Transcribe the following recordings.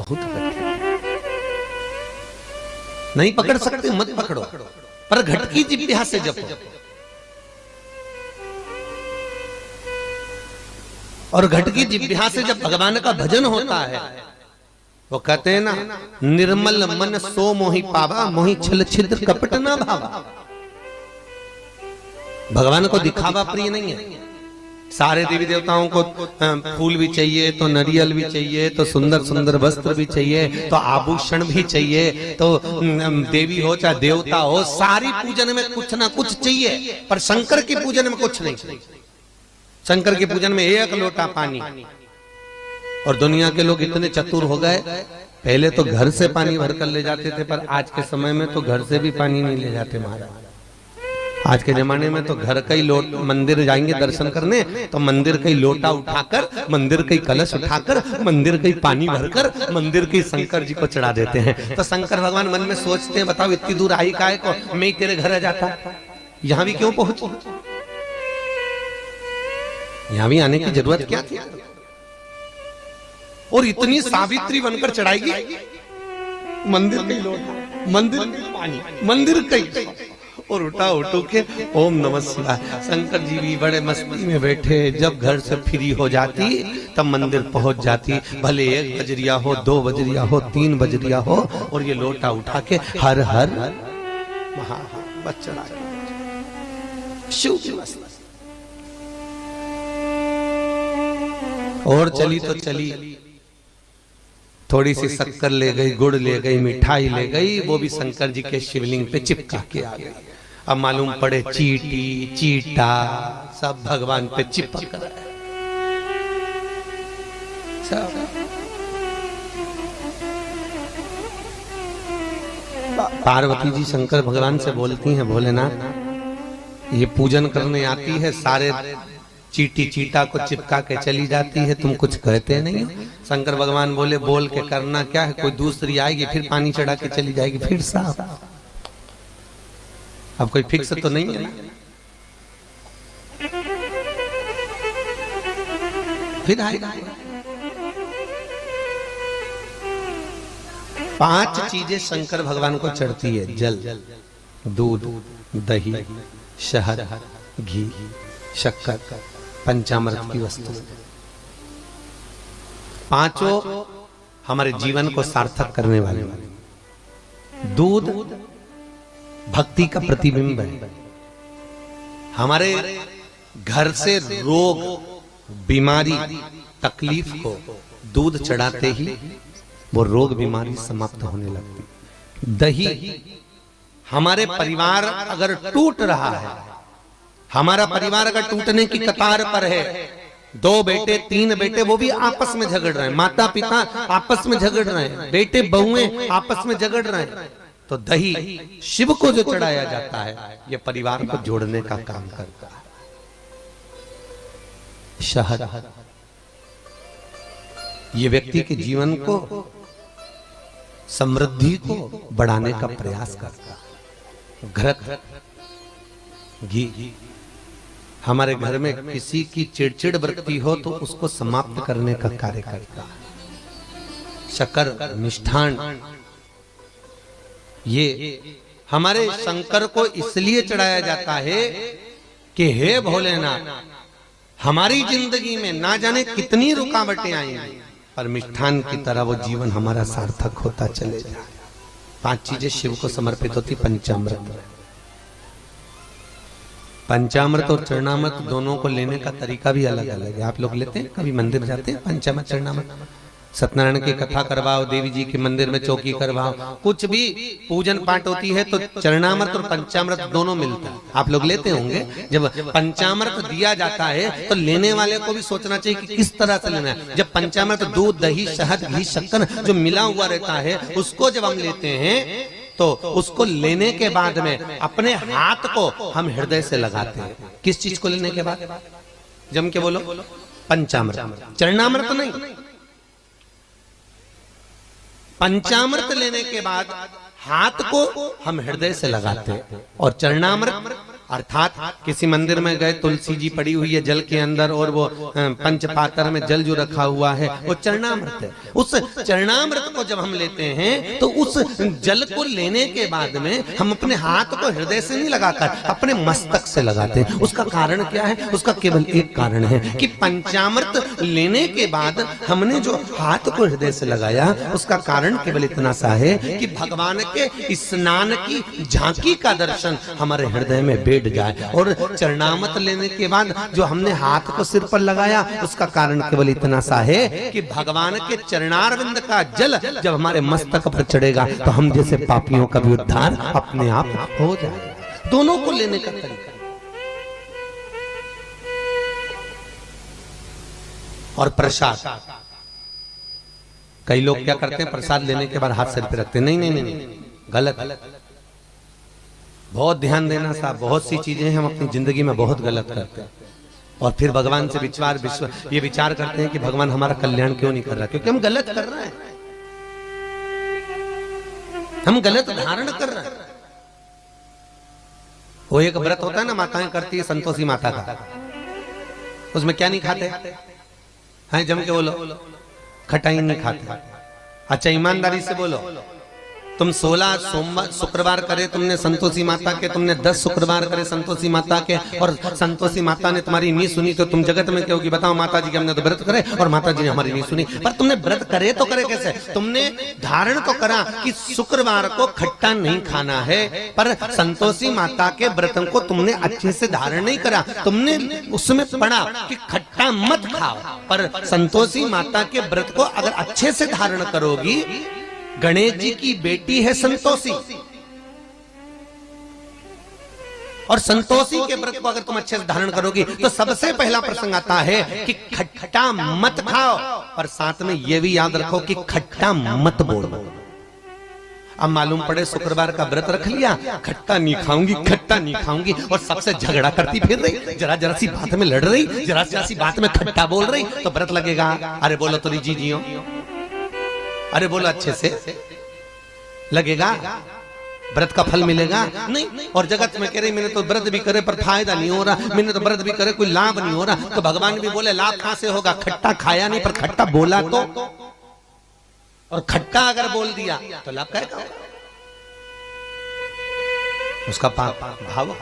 बहुत कठिन। नहीं पकड़ सकते मत पकड़ो, पर घट की जिह्वा से जपो। और घट की जिह्वा से जब भगवान का भजन होता है, वो कहते हैं ना, निर्मल मन सो मोहि पावा, मोहि छल छिद्र कपट ना भावा। भगवान को दिखावा प्रिय नहीं है। सारे देवी देवताओं को फूल भी चाहिए, तो नरियल भी चाहिए, तो सुंदर सुंदर वस्त्र भी चाहिए, तो आभूषण भी चाहिए, तो देवी हो चाहे देवता हो, सारी पूजन में कुछ ना कुछ चाहिए। पर शंकर की पूजन में कुछ नहीं चाहिए। शंकर की पूजन में एक लोटा पानी। और दुनिया के लोग इतने चतुर हो गए, पहले तो घर से पानी भरकर ले जाते थे, पर आज के समय में तो घर से भी पानी नहीं ले जाते महाराज। आज के जमाने में तो घर का ही मंदिर जाएंगे दर्शन करने, तो मंदिर का ही लोटा उठाकर, मंदिर का ही कलश उठाकर, मंदिर का ही पानी भरकर, मंदिर के शंकर जी को चढ़ा देते हैं। तो शंकर भगवान मन में सोचते हैं, बताओ इतनी दूर आई काहे को, मैं ही तेरे घर आ जाता, यहां भी क्यों पहुंची, यहां भी आने की जरूरत क्या थी। और इतनी सावित्री बनकर चढ़ाएगी, मंदिर का ही लोटा, मंदिर का पानी, मंदिर का ही, और उठो के ओम नमः शिवाय। शंकर जी भी बड़े मस्ती में बैठे, जब घर से फ्री हो जाती तब मंदिर पहुंच जाती। भले 1 बजरिया हो, 2 बजरिया हो, 3 बजरिया हो, और ये लोटा उठा के हर हर बच्चा शिव की मस्ती। और चली तो चली, थोड़ी सी शक्कर ले गई, गुड़ ले गई, मिठाई ले गई, वो भी शंकर जी के शिवलिंग पे चिपका के आ गई। अब मालूम पड़े चीटी चीटा सब भगवान पे चिपक रहा है। पार्वती जी शंकर भगवान से बोलती हैं, भोलेनाथ ये पूजन करने आती है, सारे चीटी चीटा को चिपका के चली जाती है, तुम कुछ कहते नहीं। शंकर भगवान बोले, बोल के करना क्या है, कोई दूसरी आएगी फिर पानी चढ़ा के चली जाएगी, फिर साफ। अब कोई फिक्स तो नहीं है ना, फिर आएगा। 5 चीजें शंकर भगवान को चढ़ती है, जल, दूध, दही, शहद, घी, शक्कर, पंचामृत की वस्तु। 5 हमारे जीवन को सार्थक करने वाले। दूध भक्ति का प्रतिबिंब है। हमारे घर से रोग, बीमारी, तकलीफ को दूध चढ़ाते ही वो रोग बीमारी समाप्त होने लगती। दही, हमारे परिवार अगर टूट रहा है, हमारा परिवार अगर टूटने की कतार पर है, 2 बेटे 3 बेटे वो भी आपस में झगड़ रहे हैं, माता पिता आपस में झगड़ रहे हैं, बेटे बहुएं आपस में झगड़ रहे हैं, तो दही शिव को जो चढ़ाया जाता है, ये परिवार को जोड़ने का काम करता है। शहद, ये व्यक्ति के जीवन को, समृद्धि को बढ़ाने का प्रयास करता है। घृत, घी, हमारे घर में किसी की चिड़चिड़ वृत्ति हो तो उसको समाप्त करने का कार्य करता है। शक्कर, मिष्ठान, ये हमारे शंकर को इसलिए चढ़ाया जाता है कि हे भोलेनाथ, हमारी जिंदगी में ना जाने कितनी रुकावटें आई, पर मिष्ठान की तरह वो जीवन हमारा सार्थक होता चले जाए। 5 चीजें शिव को समर्पित होती। पंचामृत, पंचामृत और चरणामृत दोनों को लेने का तरीका भी अलग अलग है। आप लोग लेते हैं, कभी मंदिर जाते हैं, पंचामृत चरणामृत, सत्यनारायण की कथा करवाओ, देवी जी के मंदिर में चौकी करवाओ, कुछ भी पूजन पाठ होती है तो चरणामृत और पंचामृत दोनों मिलता है। आप लोग लेते होंगे। जब पंचामृत दिया जाता है तो लेने वाले को भी सोचना चाहिए कि किस तरह से लेना है। जब पंचामृत दूध, दही, शहद, घी, शक्कर जो मिला हुआ रहता है, उसको जब हम लेते हैं तो उसको लेने के बाद में अपने हाथ को हम हृदय से लगाते हैं। किस चीज को लेने के बाद? जम के बोलो, पंचामृत। चरणामृत नहीं, पंचामृत लेने के बाद हाथ को हम हृदय से लगाते हैं और चरणामृत अर्थात किसी मंदिर में गए, तुलसी जी पड़ी हुई है जल के अंदर और वो पंचपात्र में जल जो रखा हुआ है वो चरणामृत है। उस चरणामृत को जब हम लेते हैं तो उस जल को लेने के बाद में हम अपने हाथ को हृदय से नहीं लगाकर अपने मस्तक से लगाते हैं। उसका कारण क्या है? उसका केवल एक कारण है कि पंचामृत लेने के बाद हमने जो हाथ को हृदय से लगाया, उसका कारण केवल इतना सा है कि भगवान के स्नान की झांकी का दर्शन हमारे हृदय में बैठ जाए। और चरणामृत लेने के बाद जो हमने हाथ को सिर पर लगाया, उसका कारण केवल इतना सा है कि भगवान के चरणारविंद का जल जब हमारे मस्तक पर चढ़ेगा तो हम जैसे पापियों का भी उद्धार अपने आप हो जाएगा। दोनों को लेने का तरीका। और प्रसाद, कई लोग क्या करते हैं, प्रसाद लेने के बाद हाथ सिर पे रखते हैं। नहीं नहीं नहीं, गलत। बहुत ध्यान देना साहब, बहुत सी चीजें हम अपनी जिंदगी में बहुत गलत करते हैं और फिर भगवान से ये विचार करते हैं कि भगवान हमारा कल्याण क्यों नहीं कर रहा, क्योंकि हम गलत कर रहे हैं, हम गलत धारण कर रहे हैं। वो एक व्रत होता है ना, माताएं करती है संतोषी माता का, उसमें क्या नहीं खाते हैं? जम के बोलो, खटाई नहीं खाते। अच्छा ईमानदारी से बोलो, तुम 16 सोमवार शुक्रवार करे तुमने संतोषी माता के, तुमने 10 शुक्रवार करे संतोषी माता के, और संतोषी माता ने तुम्हारी नहीं सुनी तो तुम जगत में कहोगी बताओ माता जी के हमने तो व्रत करे और माता जी ने हमारी नहीं सुनी। पर तुमने व्रत करे तो करे कैसे? तुमने धारण तो करा कि शुक्रवार को खट्टा नहीं खाना है, पर संतोषी माता के व्रत को तुमने अच्छे से धारण नहीं करा। तुमने उसमें पढ़ा कि खट्टा मत खाओ, पर संतोषी माता के व्रत को अगर अच्छे से धारण करोगी, गणेश जी की बेटी है संतोषी, और संतोषी के व्रत को अगर तुम अच्छे से धारण करोगी तो सबसे पहला प्रसंग आता है कि खट्टा मत खाओ, और साथ में यह भी याद रखो कि खट्टा मत बोलो। अब मालूम पड़े शुक्रवार का व्रत रख लिया, खट्टा नहीं खाऊंगी, खट्टा नहीं खाऊंगी, और सबसे झगड़ा करती फिर रही, जरा जरा सी बात में लड़ रही, जरा जरा सी बात में खट्टा बोल रही, तो व्रत लगेगा? अरे बोलो तो जी जियो, अरे बोलो अच्छे से, लगेगा? व्रत का फल मिलेगा? नहीं। और जगत में कह रही मैंने तो व्रत भी करे पर फायदा नहीं हो रहा, मैंने तो व्रत भी करे कोई लाभ नहीं हो रहा, तो भगवान भी बोले लाभ कहां से होगा? खट्टा खाया नहीं पर खट्टा बोला तो, और खट्टा अगर बोल दिया तो लाभ क्या होगा? उसका भाव।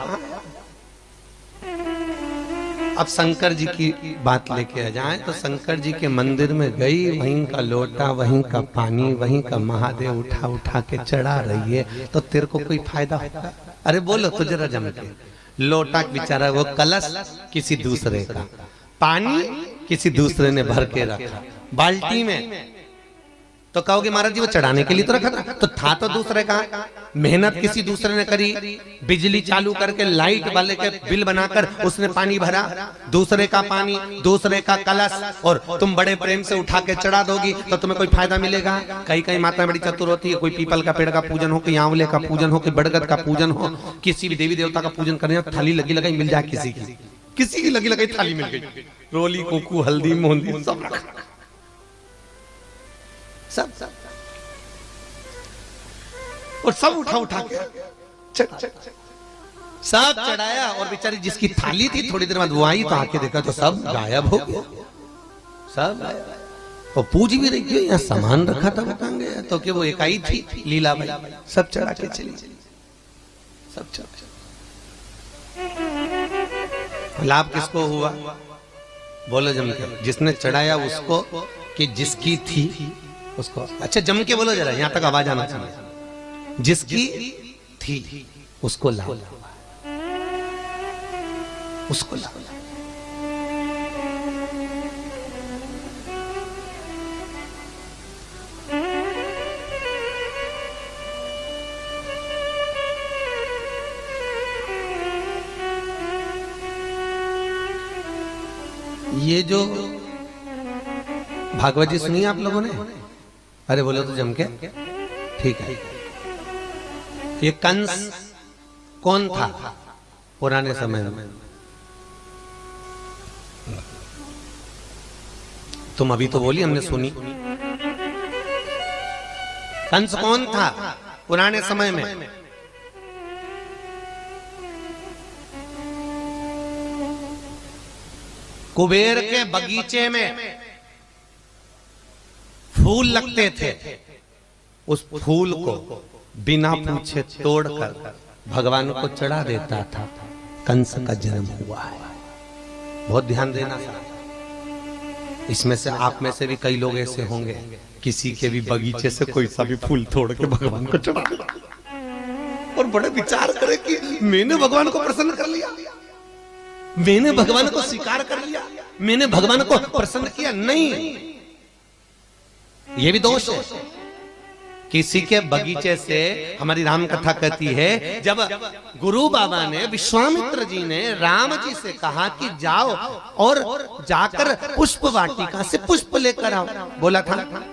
अब शंकर जी की बात लेके आ जाए तो शंकर जी के मंदिर में गई, वहीं का लोटा, वहीं का पानी, वहीं का महादेव उठा उठा के चढ़ा रही है, तो तेरे को कोई फायदा होगा? अरे बोलो तो जरा जम के। लोटा बेचारा वो कलश किसी दूसरे का, पानी किसी दूसरे ने भर के रखा बाल्टी में, तो कहोगे महाराज जी वो चढ़ाने के लिए तो रखा था, तो था तो दूसरे का, मेहनत किसी दूसरे ने करी, बिजली चालू करके लाइट वाले के बिल बनाकर उसने पानी भरा, दूसरे का पानी, दूसरे का कलश, और तुम बड़े प्रेम से उठा के चढ़ा दोगी तो तुम्हें कोई फायदा मिलेगा? कई माताएं बड़ी चतुर होती है, कोई पीपल का पेड़ का पूजन हो, कोई आंवले का पूजन हो, कोई बड़गद का पूजन हो, किसी भी देवी देवता का पूजन करने, थाली लगी लगाई मिल जाए, किसी की लगी लगाई थाली मिल गई, रोली कुकू हल्दी मोहंदी सब और सब उठा के सब चढ़ाया, और बेचारी जिसकी थाली थी थोड़ी देर बाद वो आई तो आके देखा तो सब गायब हो गया, सब और पूज भी रही थी, यहाँ सामान रखा था बताएंगे तो कि वो इकाई थी लीलाबाई, सब चढ़ा के चली, सब चढ़ा। लाभ किसको हुआ? बोलो जम के, जिसने चढ़ाया उसको कि जिसकी थी उसको। अच्छा जम के बोलो जरा, यहां तक आवाज आना चाहिए। जिसकी थी उसको लाभ, उसको लाभ। ये जो भागवत जी सुनी आप लोगों ने? अरे बोलो तो जम के, ठीक है। ये कंस कौन था पुराने समय में? तुम अभी तो बोली, हमने सुनी। कंस कौन था पुराने समय में? कुबेर के बगीचे में फूल लगते थे, उस फूल को बिना पूछे तोड़कर भगवान को चढ़ा देता था। कंस का जन्म हुआ है। बहुत ध्यान देना साहब। इसमें से आप में से भी कई लोग ऐसे होंगे, किसी के भी बगीचे से कोई सा भी फूल तोड़ के भगवान को चढ़ा दिया और बड़े विचार करे कि मैंने भगवान को प्रसन्न कर लिया, मैंने भगवान को स्वीकार कर लिया, मैंने भगवान को प्रसन्न किया। नहीं, ये भी दोष है। किसी के बगीचे से, हमारी राम कथा कहती है, जब गुरु बाबा ने, विश्वामित्र जी ने राम जी से कहा कि जाओ और जाकर पुष्प वाटिका से पुष्प लेकर आओ, बोला था,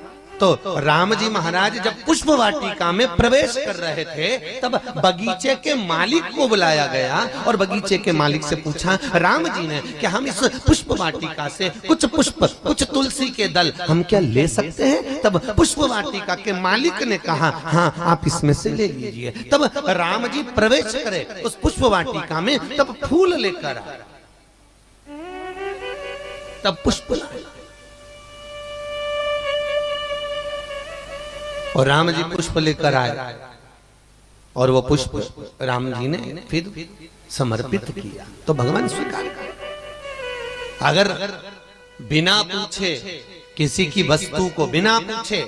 तो राम जी महाराज जब पुष्प वाटिका में प्रवेश कर रहे थे, तब बगीचे के मालिक को बुलाया गया और बगीचे के मालिक से पूछा, राम जी ने कि हम इस पुष्प वाटिका से कुछ पुष्प, कुछ तुलसी के दल हम क्या ले सकते हैं? तब पुष्प वाटिका के मालिक ने कहा, हाँ आप इसमें से ले लीजिए। तब राम जी प्रवेश करे उस पुष्प वाटिका में, तब फूल लेकर आए, तब पुष्प लाए और राम जी पुष्प लेकर आए और वो पुष्प राम जी ने फिर समर्पित किया, तो भगवान स्वीकार कर। अगर बिना पूछे किसी की वस्तु को, बिना पूछे,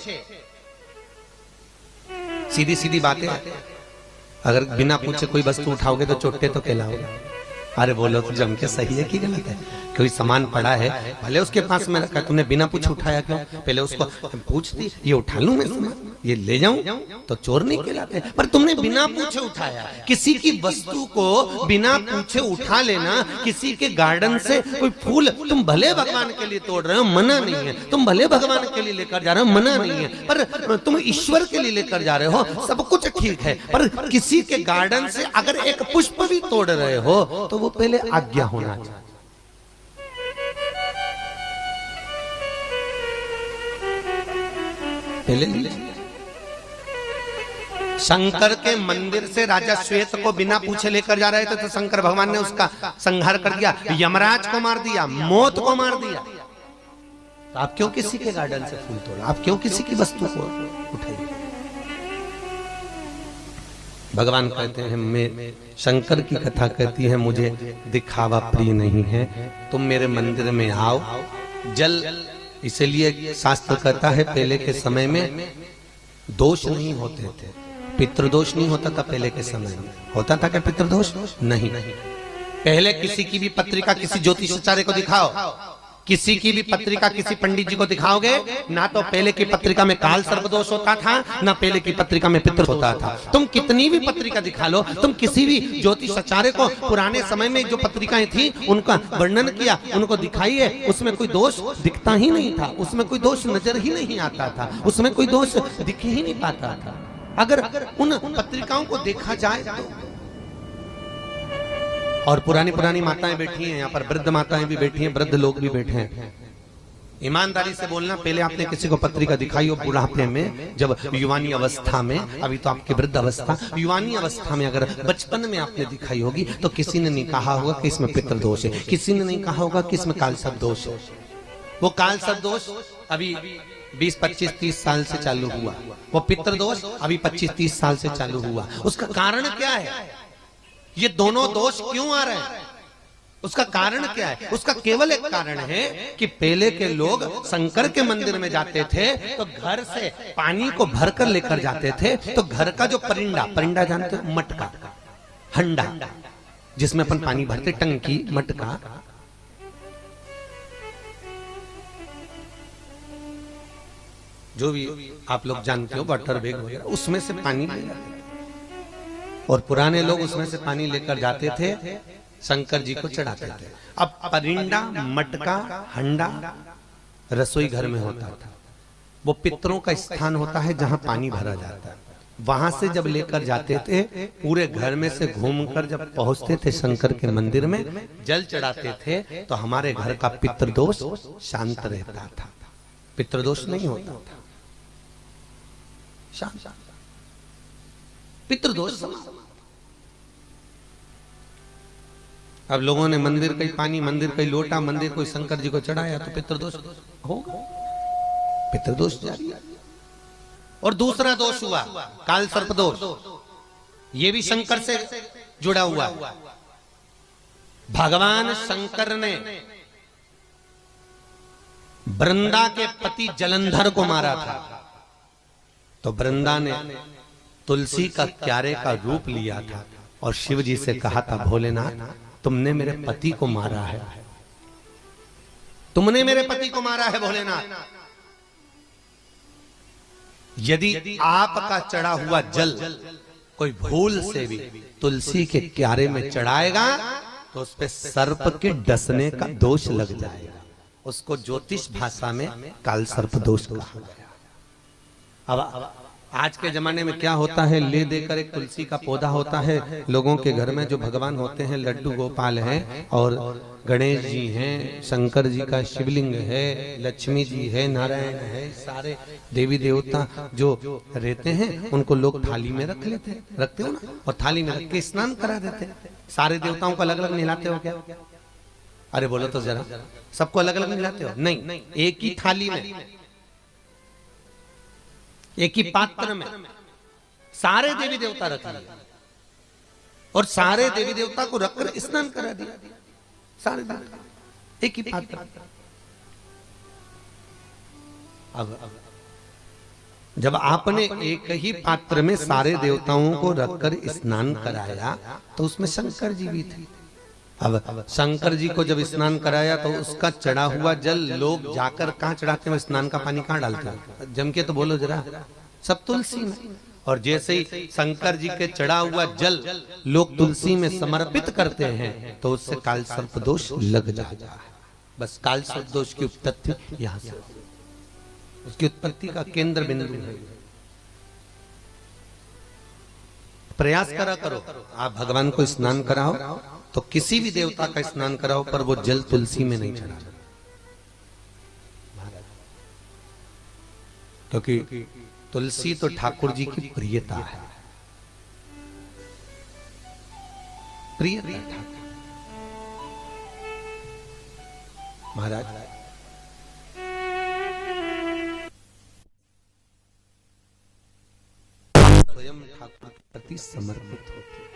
सीधी सीधी बातें, अगर बिना पूछे कोई वस्तु उठाओगे तो चोटे तो कहलाओगे। अरे बोलो तो जम के सही है कि गलत है? कोई सामान पड़ा है, भले उसके पास में रखा, तुमने बिना पूछे उठाया क्यों? पहले उसको पूछती, ये उठा लूं मैं सामान, ये ले जाऊं, तो चोर नहीं कहलाते। पर तुमने बिना पूछे उठाया। किसी की वस्तु को बिना पूछे उठा लेना, किसी के गार्डन से कोई फूल, तुम भले भगवान के लिए तोड़ रहे हो, मना नहीं है, तुम भले भगवान के लिए लेकर जा रहे हो, मना नहीं है, पर तुम ईश्वर के लिए लेकर जा रहे हो, सब कुछ ठीक है। पर किसी के गार्डन से अगर एक पुष्प भी तोड़ रहे हो तो वो पहले आज्ञा होना चाहिए। पहले शंकर के मंदिर से राजा श्वेत को बिना पूछे लेकर जा रहे थे, तो शंकर भगवान ने उसका संहार कर दिया, यमराज को मार दिया, मौत को मार दिया। तो आप क्यों किसी के गार्डन से फूल तोड़ा? आप क्यों किसी की वस्तु को उठाइए? भगवान कहते हैं, मैं, शंकर की कथा कहती है, मुझे दिखावा प्रिय नहीं है, तुम मेरे मंदिर में आओ। जल, इसलिए शास्त्र कहता है पहले के समय में दोष नहीं होते थे, पितृदोष नहीं होता था। पहले के समय में होता था क्या पितृदोष? नहीं। पहले किसी की भी पत्रिका किसी ज्योतिषाचार्य को दिखाओ, किसी की भी पत्रिका किसी पंडित जी को दिखाओगे ना, तो पहले की पत्रिका में काल सर्पदोष होता था, ना पहले की पत्रिका में पितृ होता था। तुम कितनी भी पत्रिका दिखा लो, तुम किसी भी ज्योतिषाचार्य को पुराने समय में जो पत्रिकाएं थी उनका वर्णन किया, उनको दिखाइए, उसमें कोई दोष दिखता ही नहीं था, उसमें कोई दोष नजर ही नहीं आता था, उसमें कोई दोष दिख ही नहीं पाता था। अगर उन पत्रिकाओं को देखा जाए तो, और पुरानी पुरानी माताएं बैठी हैं यहाँ पर, वृद्ध माताएं भी बैठी हैं, वृद्ध लोग भी बैठे हैं, ईमानदारी से बोलना, पहले आपने किसी को पत्रिका दिखाई हो बुढ़ापे में, जब युवानी अवस्था में, अभी तो आपकी वृद्ध अवस्था, युवानी अवस्था में अगर बचपन में आपने दिखाई होगी, तो किसी ने नहीं कहा होगा कि इसमें पितृदोष है, किसी ने नहीं कहा होगा कि इसमें काल सर्पदोष है। वो काल सर्पदोष अभी 20, 25, 30 साल से चालू हुआ, वो पितृदोष अभी 25, 30 साल से चालू हुआ। उसका कारण क्या है? ये दोनों दोष क्यों आ रहे हैं? उसका कारण क्या है? उसका केवल एक कारण है कि पहले के लोग शंकर के मंदिर में जाते थे तो घर से पानी को भरकर लेकर जाते थे, तो घर का जो परिंदा, परिंदा जानते हो, मटका, हंडा, जिसमें अपन पानी भरते, टंकी, मटका, जो भी आप लोग जानते हो, वाटर बैग वगैरह, उसमें से पानी ले जाते थे और पुराने लोग उसमें से पानी लेकर जाते थे, शंकर जी को चढ़ाते थे। अब परिंदा, मटका, हंडा रसोई घर में होता था, वो पितरों का स्थान होता है जहां पानी भरा जाता है। वहां से जब लेकर जाते थे, पूरे घर में से घूमकर जब पहुंचते थे शंकर के मंदिर में, जल चढ़ाते थे, तो हमारे घर का पितृदोष शांत रहता था, पितृदोष नहीं होता था, शांत, पितृदोष। अब लोगों ने मंदिर का ही पानी, मंदिर का ही लोटा, मंदिर को शंकर जी को चढ़ाया तो पितृदोष होगा, पितृदोष जारी। और दूसरा दोष हुआ काल सर्प दोष, ये भी शंकर से जुड़ा हुआ। भगवान शंकर ने वृंदा के पति जलंधर को मारा था, तो वृंदा ने तुलसी का क्यारे का रूप लिया था और शिव जी से कहा था, भोलेनाथ तुमने मेरे पति को मारा है, तुमने मेरे पति को मारा है भोलेनाथ, यदि आपका चढ़ा हुआ जल कोई भूल से भी तुलसी के क्यारे में चढ़ाएगा तो उस पे सर्प के डसने का दोष लग जाएगा। उसको ज्योतिष भाषा में काल सर्प दोष कहा गया। अब आज के जमाने में क्या होता है, ले देकर एक तुलसी का पौधा होता है लोगों के घर में, जो भगवान होते हैं लड्डू गोपाल हैं और गणेश जी हैं, शंकर जी का शिवलिंग है, लक्ष्मी जी है, नारायण है, सारे देवी देवता जो रहते हैं उनको लोग थाली में रख लेते हैं, रखते हो ना, और थाली में रख के स्नान करा देते हैं। सारे देवताओं को अलग अलग नहलाते हो क्या? अरे बोलो तो जरा, सबको अलग अलग नहलाते हो? नहीं, एक ही थाली में, एक ही पात्र में सारे देवी देवता रख लिए और सारे देवी देवता को रखकर स्नान करा दिया, सारे देवता एक ही पात्र। अब जब आपने एक ही पात्र में सारे देवताओं को रखकर स्नान कराया तो उसमें शंकर जी भी थे। अब शंकर जी को जब स्नान कराया तो उसका चढ़ा हुआ जल लोग जाकर कहाँ चढ़ाते हैं? स्नान का पानी कहाँ डालते हैं? जम के तो बोलो जरा, सब तुलसी में। और जैसे ही शंकर जी के चढ़ा हुआ जल लोग तुलसी में समर्पित करते हैं तो उससे काल सर्प दोष लग जाता है। बस काल सर्प दोष की उत्पत्ति यहाँ से, उसकी उत्पत्ति का केंद्र बिंदु है। प्रयास करा करो, आप भगवान को स्नान कराओ तो किसी भी देवता का स्नान कराओ पर वो जल तुलसी में नहीं चढ़ा, क्योंकि तुलसी तो ठाकुर जी की प्रियता है, प्रियता ठाकुर महाराज। स्वयं ठाकुर के प्रति समर्पित होते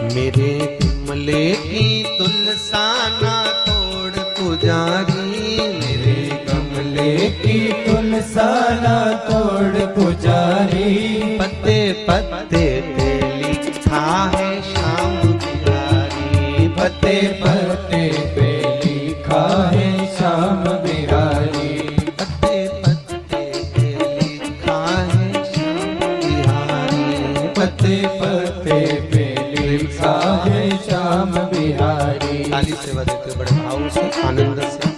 मेरे कमले की तुलसाना तोड़ पुजारी, मेरे कमले की तुलसाना तोड़ पुजारी, पत्ते पत्ते पे लिखा है श्याम बिहारी, पत्ते पत्ते पे लिखा है श्याम बिहारी, पत्ते पत्ते पे लिखा है श्याम बिहारी, पत्ते पत्ते पे लिखा है श्याम बिहारी। ताली सेवा देते बड़े भाव से, आनंद से।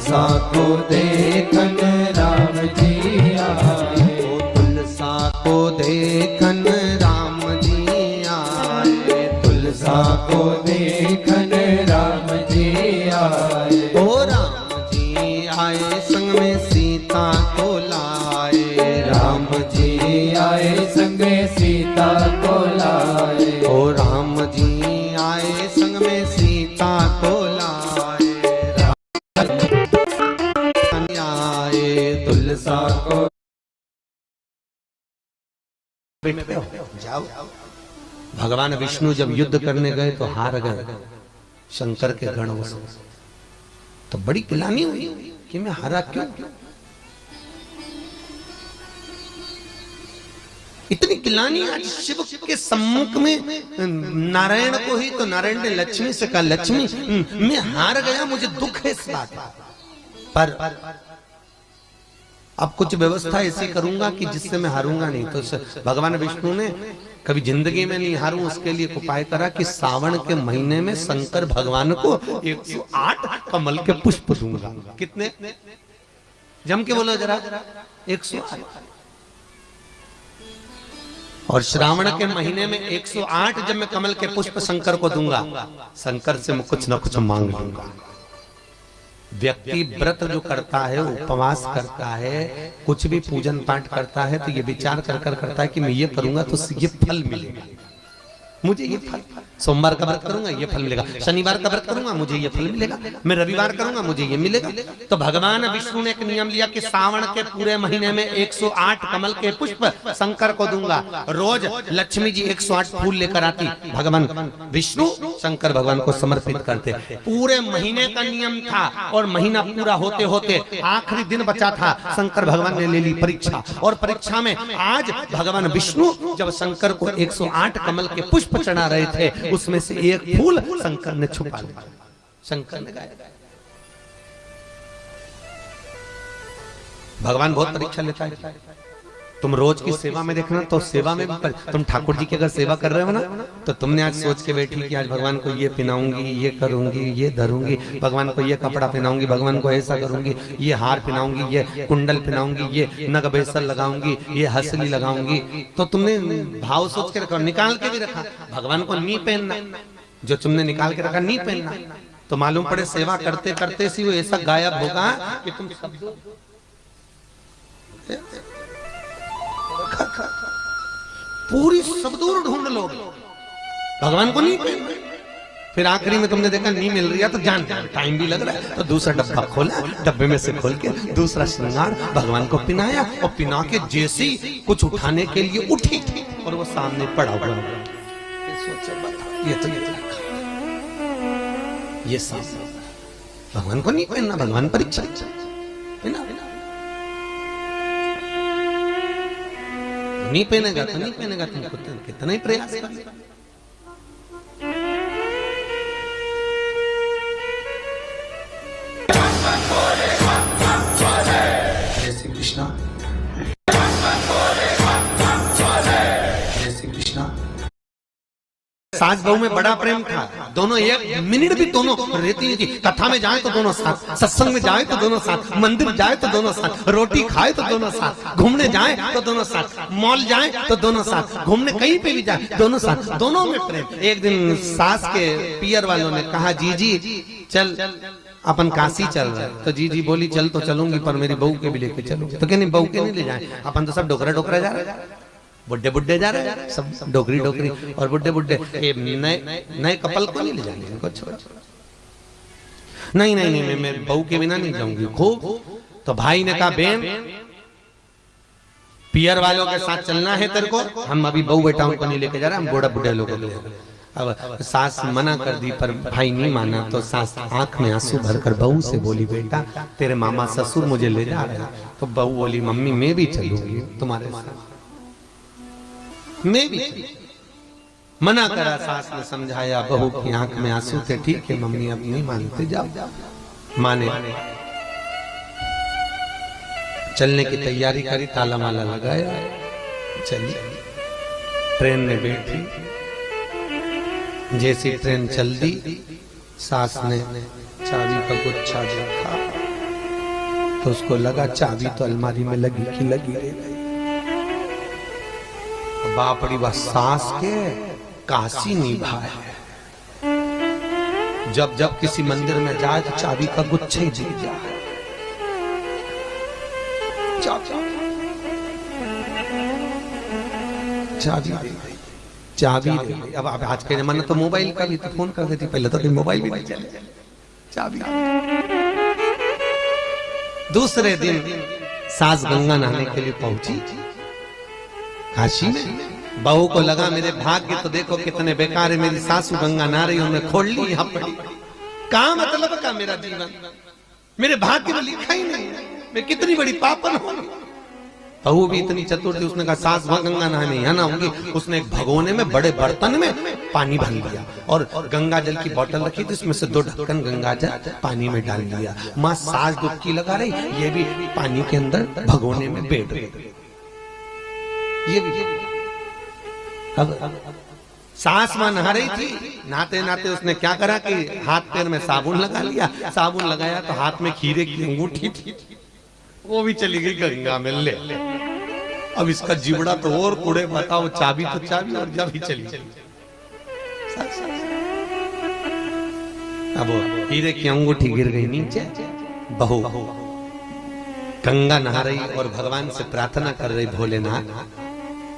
तुलसा को देखन राम जी आए, तुलसा को देखन राम जी आए, तुलसा को देखन राम जी आए। ओ राम जी आए संग में सीता को लाए, राम जी आए संग में सीता को लाए, ओ राम जी आए संग में सीता को लाए, राम आए तुलसा को जाओ। भगवान विष्णु जब युद्ध करने गए तो हार गए शंकर के गणों से, तो बड़ी गिलानी हुई कि मैं हारा क्यों। इतनी गिलानी आज शिव के सम्मुख में नारायण को ही, तो नारायण ने लक्ष्मी से कहा, लक्ष्मी मैं हार गया, मुझे दुख है इस बात पर अब कुछ व्यवस्था ऐसी करूंगा कि जिससे मैं हारूंगा नहीं। तो भगवान विष्णु ने कभी जिंदगी में नहीं हारूं उसके लिए उपाय करा कि सावन के महीने में शंकर भगवान को 108 कमल के पुष्प दूंगा। कितने? जम के बोलो जरा। 108। और श्रावण के महीने में 108 जब मैं कमल के पुष्प शंकर को दूंगा, शंकर से मैं कुछ ना कुछ मांग लूंगा। व्यक्ति व्रत जो करता है, उपवास करता है, कुछ भी पूजन पाठ करता है, तो ये विचार कर करता है कि मैं ये करूंगा तो ये फल मिलेगा, मुझे ये फल। सोमवार का व्रत करूंगा ये फल मिलेगा, शनिवार का व्रत करूंगा मुझे ये फल मिलेगा, मैं रविवार करूंगा मुझे ये मिलेगा। तो भगवान विष्णु ने एक नियम लिया कि सावन के पूरे महीने में 108 कमल के पुष्प शंकर को दूंगा। रोज लक्ष्मी जी 108 फूल लेकर आती, भगवान विष्णु शंकर भगवान को समर्पित करते। पूरे महीने का नियम था और महीना पूरा होते होते आखिरी दिन बचा था, शंकर भगवान ने ले ली परीक्षा। और परीक्षा में आज भगवान विष्णु जब शंकर को 108 कमल के पुष्प चढ़ा रहे थे, उसमें से एक फूल शंकर ने छुपा लिया। शंकर ने गाया, भगवान बहुत परीक्षा लेता है। तुम रोज की सेवा में देखना, तो सेवा में भी तुम ठाकुर जी की अगर सेवा कर रहे हो ना, तो तुमने आज सोच के बैठी कि आज भगवान को ये पहनाऊंगी, ये करूंगी, ये धरूंगी, भगवान को ये कपड़ा पहनाऊंगी, भगवान को ऐसा करूंगी, ये हार पहनाऊंगी, ये कुंडल पहनाऊंगी, ये नग बेसल लगाऊंगी, ये हंसली लगाऊंगी। तो तुमने भाव सोच के रखा, निकाल के भी रखा। भगवान को नहीं पहनना, जो तुमने निकाल के रखा नहीं पहनना, तो मालूम पड़े सेवा करते करते सी वो ऐसा गायब होगा कि तुम सब पूरी सब दूर ढूंढ लोगे, भगवान को नहीं पहनना। फिर आखिरी में तुमने देखा नहीं मिल रही है, तो जान टाइम भी लग रहा है, तो दूसरा डब्बा खोला, डब्बे में से खोल के दूसरा श्रृंगार भगवान को पिनाया, और पिना के जैसे ही कुछ उठाने के लिए उठी और वो सामने पड़ा हुआ। ये सामने भगवान को नहीं पहनना, भगवान परीक्षा नहीं पहनेगा तो नहीं पहनेगा, तुमको कितना ही प्रयास कर। जय श्री कृष्णा, जय श्री कृष्णा। सास बहू में बड़ा प्रेम था, दोनों एक मिनट भी दोनों रहती नहीं थी। कथा में जाए तो दोनों साथ, सत्संग में जाए तो दोनों साथ, मंदिर जाए तो दोनों साथ, रोटी खाए तो दोनों साथ, घूमने जाए तो दोनों साथ, मॉल जाए तो दोनों साथ, घूमने कहीं पे भी जाए दोनों साथ, दोनों में प्रेम। एक दिन सास के पियर वालों ने कहा, जीजी चल अपन काशी चल रहा है। तो जीजी बोली चल तो चलूंगी, पर मेरी बहू के भी लेके चलूंगी। तो कहनी बहू के नहीं ले जाए, अपन तो सब डोकरा डोकरा जा रहे हैं, बुड्ढे बुड्ढे जा रहे हैं, सब डोकरी डोकरी और बुड्ढे बुड्ढे, नए कपल को नहीं ले जाएंगे, नहीं नहीं नहीं मैं बहू के बिना नहीं जाऊंगी खूब। तो भाई ने कहा, बहन पियर वालों के साथ चलना है तेरे को, हम अभी बहू बेटाओं को नहीं लेके जा रहे, हम बूढ़ा बुढ़े लोगों को ले। अब सास मना कर दी, पर भाई नहीं माना। तो सास आंख में आंसू भरकर बहू से बोली, बेटा तेरे मामा ससुर मुझे ले जा रहे हैं। तो बहू बोली, मम्मी मैं भी चलूंगी तुम्हारे साथ, मैं भी। मना करा, सास ने समझाया, बहू की आंख में आंसू थे, ठीक है मम्मी अब नहीं मानते, जाओ। माने, चलने की तैयारी करी, ताला माला लगाया, चली। ट्रेन में बैठी, जैसी ट्रेन चल दी, सास ने चाबी का गुच्छा देखा, तो उसको लगा चाबी तो अलमारी में लगी की लगी रह गई। बापड़ी वह सास के काशी निभाए। जब जब किसी मंदिर में जाए तो चाबी का गुच्छा ही दिख जाए। चाबी अब आज के जमाने तो मोबाइल का भी तो फोन कर देती, पहले तो मोबाइल भी नहीं चले। चाबी दूसरे दिन सास गंगा नहाने के लिए पहुंची काशी में। बहू को लगा मेरे भाग्य तो देखो कितने बेकार है, मेरी सासू गंगा नहा रही, उन्हें खोल ली यहाँ पड़ी। क्या मतलब का मेरा जीवन, मेरे भाग्य में लिखा ही नहीं है, मैं कितनी बड़ी पापन हूं। बहू भी इतनी चतुर थी, उसने कहा सास वहां गंगा नहाने यहाँ ना होंगी। उसने एक भगोने में बड़े बर्तन में पानी भर लिया और गंगा जल की बोतल रखी थी, उसमें से 2 ढक्कन गंगा जल पानी में डाल दिया। माँ सास डुबकी लगा रही, ये भी पानी के अंदर भगोने में बैठ गई। ये भी अब सास मां नहा रही थी, नहाते नहाते उसने क्या करा कि हाथ पैर में साबुन लगा लिया। साबुन लगाया तो हाथ में खीरे की अंगूठी थी, वो भी चली गई गंगा में। ले अब इसका जीवड़ा तो और कुड़े, बताओ चाबी तो चाबी और जब ही चली। अब हीरे की अंगूठी गिर गई नीचे। बहू गंगा नहा रही और भगवान से प्रार्थना कर रही, भोलेनाथ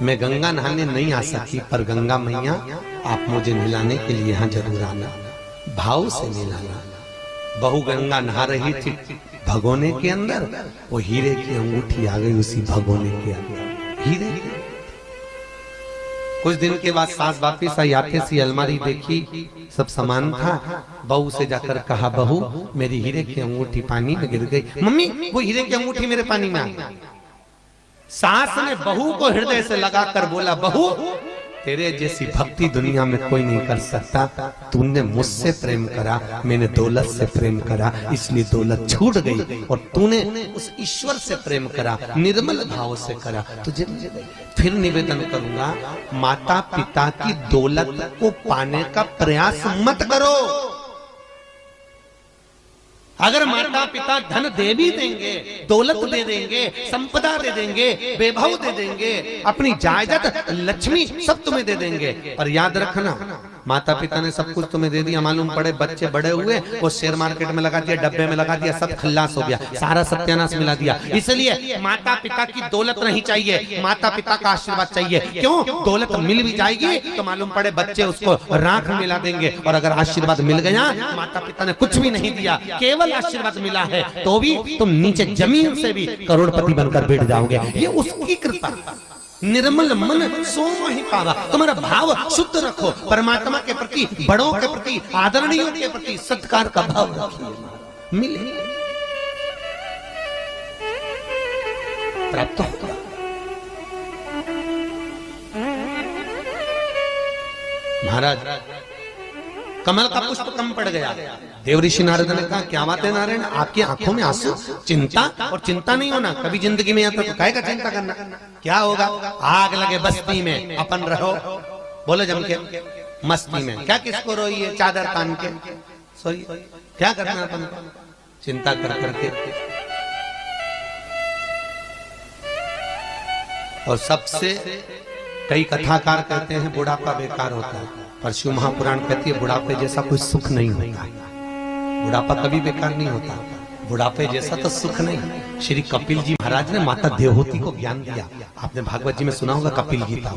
मैं गंगा नहाने नहीं आ सकी, पर गंगा मैया आप मुझे नहलाने के लिए यहाँ जरूर आना, भाव से नहलाना। बहू गंगा नहा रही थी भगोने के अंदर, वो हीरे की अंगूठी आ गई उसी भगोने के अंदर। हीरे कुछ दिन के बाद सास वापिस आई, आते सी अलमारी देखी, सब सामान था। बहू से जाकर कहा, बहू मेरी हीरे की अंगूठी पानी में गिर गई। मम्मी वो हीरे की अंगूठी मेरे पानी में आ गई। सास ने बहू को हृदय से लगाकर बोला, बहू तेरे जैसी भक्ति दुनिया में कोई नहीं कर सकता। तूने मुझसे प्रेम करा, मैंने दौलत से प्रेम करा, इसलिए दौलत छूट गई। और तूने उस ईश्वर से प्रेम करा, निर्मल भाव से करा, तुझे फिर निवेदन करूंगा, माता पिता की दौलत को पाने का प्रयास मत करो। अगर माता पिता धन दे भी देंगे, दौलत दे देंगे, संपदा दे देंगे, वैभव दे देंगे, अपनी जायदाद लक्ष्मी सब तुम्हें दे देंगे, पर याद रखना माता पिता ने सब कुछ तुम्हें दे दिया, मालूम पड़े बच्चे बड़े हुए वो शेयर मार्केट में लगा दिया, डब्बे में लगा दिया, सब खल्लास हो गया, सारा सत्यानाश मिला दिया। इसलिए माता पिता की दौलत नहीं चाहिए, माता पिता का आशीर्वाद चाहिए। क्यों? दौलत मिल भी जाएगी तो मालूम पड़े बच्चे उसको राख मिला देंगे, और अगर आशीर्वाद मिल गया, माता पिता ने कुछ भी नहीं दिया, केवल आशीर्वाद मिला है, तो भी तुम नीचे जमीन से भी करोड़पति बनकर बैठ जाओगे। ये उसकी कृपा। निर्मल मन सोम ही पावा। तुम्हारा भाव शुद्ध रखो, परमात्मा के प्रति, बड़ों के प्रति, आदरणीयों के प्रति सत्कार का भाव रखिए, मिले प्राप्त होगा। महाराज कमल का पुष्प कम पड़ गया। देव ऋषि नारद ने कहा, क्या बात है नारायण, आपकी आंखों में आंसू, चिंता? और चिंता नहीं होना कभी जिंदगी में, तो काहे का चिंता करना, क्या होगा? आग लगे बस्ती में अपन रहो, बोलो जम के मस्ती में, क्या किसको रोइए, चादर तान के सोइए, क्या करना अपन को चिंता कर करके। और सबसे कई कथाकार कहते हैं बुढ़ापा बेकार होता है, पर शिव महापुराण कहती है बुढ़ापे जैसा कोई सुख नहीं होता। बुढ़ापा कभी बेकार नहीं होता, बुढ़ापे जैसा तो सुख नहीं। श्री कपिल जी महाराज ने माता देवहूति को ज्ञान दिया, आपने भागवत जी में सुना होगा कपिल गीता।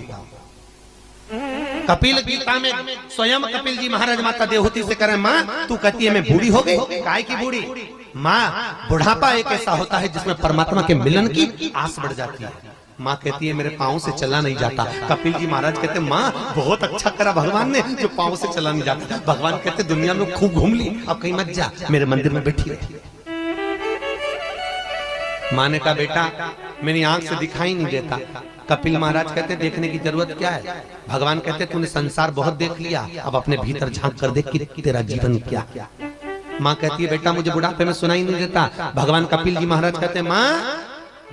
कपिल गीता में स्वयं कपिल जी महाराज माता देवहूति से करें, माँ तू कहती है मैं बूढ़ी हो गई, काय की बूढ़ी? माँ बुढ़ापा एक ऐसा होता है जिसमें परमात्मा के मिलन की आस बढ़ जाती है। माँ कहती है मेरे पाँव से चला नहीं जाता। कपिल जी महाराज कहते माँ बहुत अच्छा करा भगवान ने जो पाँव से चला नहीं जाता। भगवान कहते दुनिया में खूब घूम ली, अब कहीं मत जा, मेरे मंदिर में बैठी रही। माँ ने कहा बेटा मेरी आंख से दिखाई नहीं देता। कपिल महाराज कहते देखने की जरूरत क्या है? भगवान कहते तूने संसार बहुत देख लिया, अब अपने भीतर झांक कर देख कि तेरा जीवन क्या। माँ कहती है बेटा मुझे बुढ़ापे में सुनाई नहीं देता। भगवान कपिल जी महाराज कहते माँ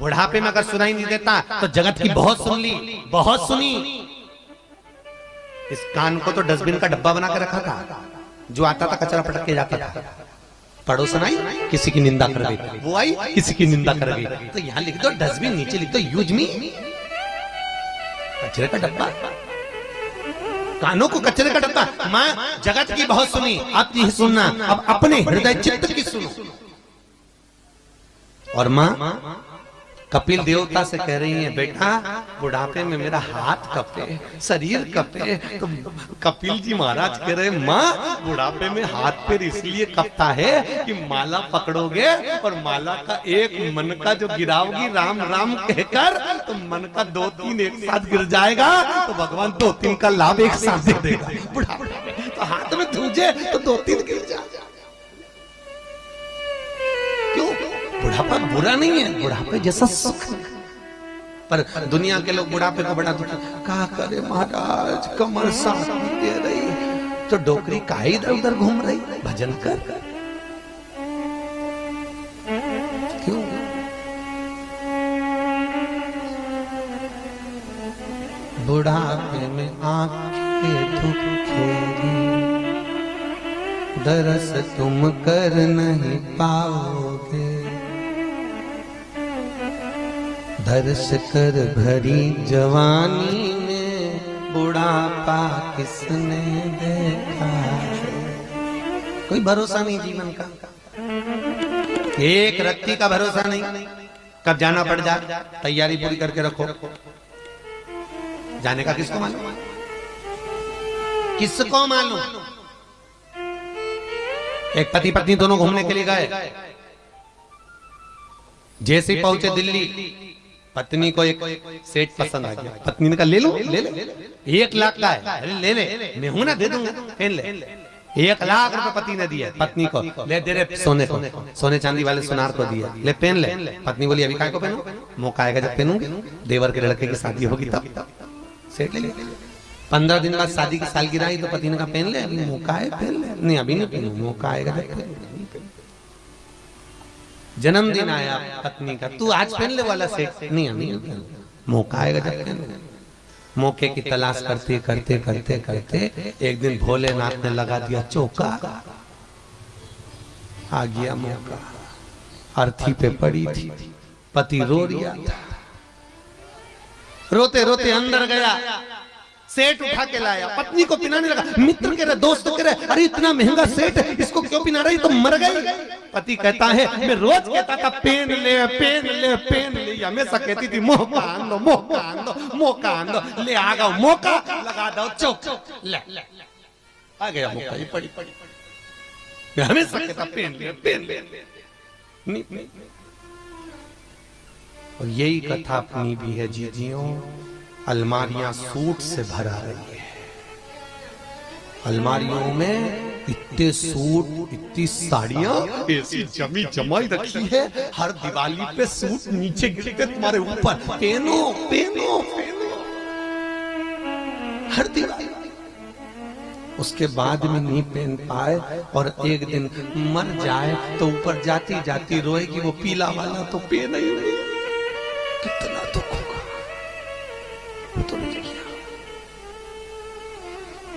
बुढ़ापे में अगर सुनाई नहीं देता तो जगत की बहुत सुन ली, बहुत सुनी। इस कान को तो डस्टबिन का डब्बा बना के रखा था, जो आता था कचरा पटक के जाता था। पड़ोसन आई किसी की निंदा कर गई, वो आई किसी की निंदा कर गई, तो यहाँ लिख दो डस्टबिन, नीचे लिख दो यूज मी, कचरे का डब्बा, कानों को कचरे का डब्बा। माँ जगत की बहुत सुनी, आप यही सुनना, अब अपने हृदय चित्त की सुनो। और माँ कपिल देवता से कह रही है, बेटा बुढ़ापे में मेरा हाथ कपे, शरीर कपे, तो कपिल जी महाराज कह रहे, माँ बुढ़ापे में हाथ पैर इसलिए कपता है कि माला पकड़ोगे और माला का एक मन का जो गिराओगी राम राम कहकर, तो मन का 2-3 एक साथ गिर जाएगा, तो भगवान 2-3 का लाभ एक साथ दे देगा। बुढ़ापे तो हाथ में धूजे तो 2-3 गिर जाएगा। क्यों? बुढ़ापा बुरा नहीं है, बुढ़ापे जैसा सुख है। पर दुनिया के लोग बुढ़ापे को बड़ा दुख, क्या करे महाराज, कमर साथ नहीं दे रही, तो डोकरी काहे इधर उधर घूम रही, भजन कर। क्यों? बुढ़ापे में आंखें दुखेरी, दरस तुम कर नहीं पाओगे, दर्श कर भरी जवानी में बुढ़ापा किसने देखा है। कोई भरोसा नहीं जीवन का, एक रत्ती का भरोसा नहीं, कब जाना पड़ जाए, तैयारी पूरी करके रखो। जाने का किसको मालूम, किसको मालूम। एक पति पत्नी दोनों घूमने के लिए गए, जैसे ही पहुंचे दिल्ली, पत्नी को एक सेट पसंद आ गया, पत्नी ने कहा ले लो, ले ले, 1 लाख का है, अरे ले ले, मैं हूं ना, दे दूंगा, पहन ले। 1 लाख रुपए पति ने दिया पत्नी को, ले दे रहे सोने को, सोने चांदी वाले सुनार को दिया, ले पहन ले। पत्नी बोली अभी काय को पहनूं, मौका आएगा जब पहनूंगी, देवर के लड़के की शादी होगी तब सेट ले। 15 दिन बाद शादी की सालगिरह आई, तो पति ने कहा पहन ले, अभी मौका है, पहन ले। नहीं अभी नहीं पहनूं, मौका आएगा जब। जन्मदिन आया पत्नी का, तू आज पहन ले वाला सेट, नहीं अभी नहीं पहन, मौका आएगा जब पहन ले। मौके की तलाश करते करते करते करते एक दिन भोलेनाथ ने लगा दिया चौका, आ गया मौका, अर्थी पे पड़ी थी, पति रो रिया था, रोते रोते अंदर गया, सेट उठा के लाया, पत्नी को पिनाने लगा, मित्र कह रहे, दोस्त कह रहे, अरे इतना महंगा सेट है, इसको क्यों पिना रही, तो मर गई। पति कहता है, मैं रोज कहता था पेन ले पेन ले पेन ले, हमेशा कहती थी मौका आन दो, मौका आन दो, मौका आन दो, ले आ गया मौका, लगा दो चौक, ले आ गया मौका, ये पड़ी पड़ी, हमेशा कहता पेन ले पेन ले, नहीं। और यही कथा अपनी भी है जीजियों, अलमारियां सूट से भरा रही है, अलमारियों में इतने सूट, इतनी साड़ियां ऐसी जमी जमाई रखी है, हर दिवाली पे सूट नीचे गिरते तुम्हारे ऊपर, पहनो पहनो पहनो, हर दिवाली। उसके बाद में नहीं पहन पाए और एक दिन मर जाए तो ऊपर जाती जाती रोएगी, वो पीला वाला तो पहना ही नहीं, कितना दुख होगा। तो नहीं किया,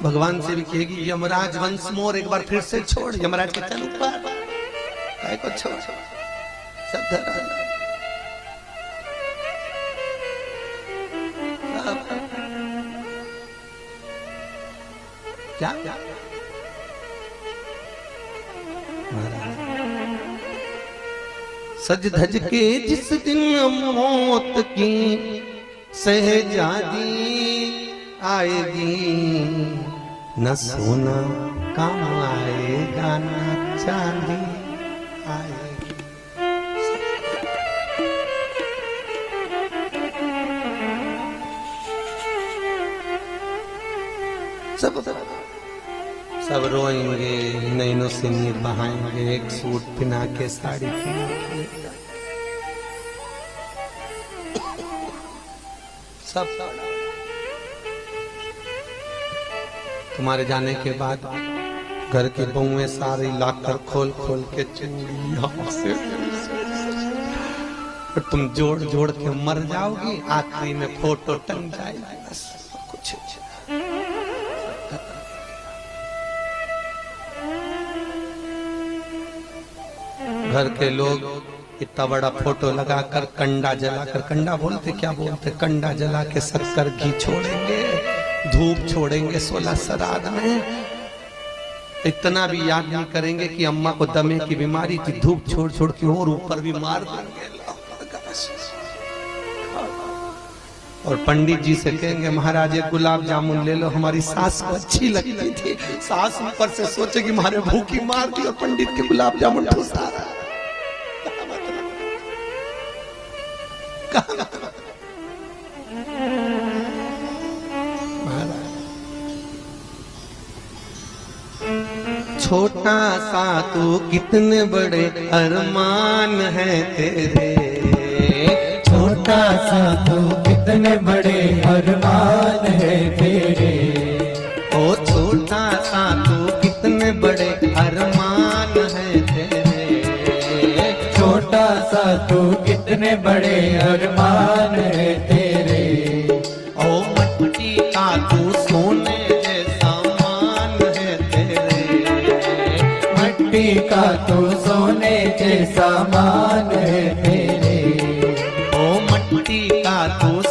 भगवान से भी कहेगी यमराज वंश मोर, एक बार फिर से छोड़, यमराज के चल ऊपर, काय को छोड़, सब धरा क्या सज धज के जिस दिन मौत की शहजादी आएगी, न सोना काम आएगा न चांदी आएगी। सब रोएंगे, नैनों से नीर बहाएंगे, एक सूट पिना के साड़ी पिना के, सब तुम्हारे जाने के बाद घर की बहुएं सारी लाकर खोल खोल के चूड़ी से और तुम जोड़ जोड़ के मर जाओगी, आखिरी में फोटो टंग जाएगी, बस कुछ। घर के लोग इतना बड़ा फोटो लगाकर कंडा जलाकर, कंडा बोलते क्या बोलते, कंडा जला के शक्कर घी छोड़ेंगे, धूप छोड़ेंगे 16 श्राद्ध में। इतना भी याद नहीं करेंगे कि अम्मा को दमे की बीमारी थी, धूप छोड़ छोड़ के और ऊपर भी मार देंगे। और पंडित जी से कहेंगे महाराज एक गुलाब जामुन ले लो, हमारी सास को अच्छी लगती थी। सास ऊपर से सोचे कि हमारे भूखी मार दी और पंडित के गुलाब जामुन ठुसा रहा। छोटा सा तू कितने बड़े अरमान है तेरे, छोटा सा तू कितने बड़े अरमान है तेरे। ओ छोटा सा तू कितने बड़े अरमान है तेरे, छोटा सा तू कितने बड़े अरमान है तेरे। ओ मट्टी का तू सोने जैसा मान है तेरे, मट्टी का तू सोने जैसा मान है तेरे। ओ मट्टी का तू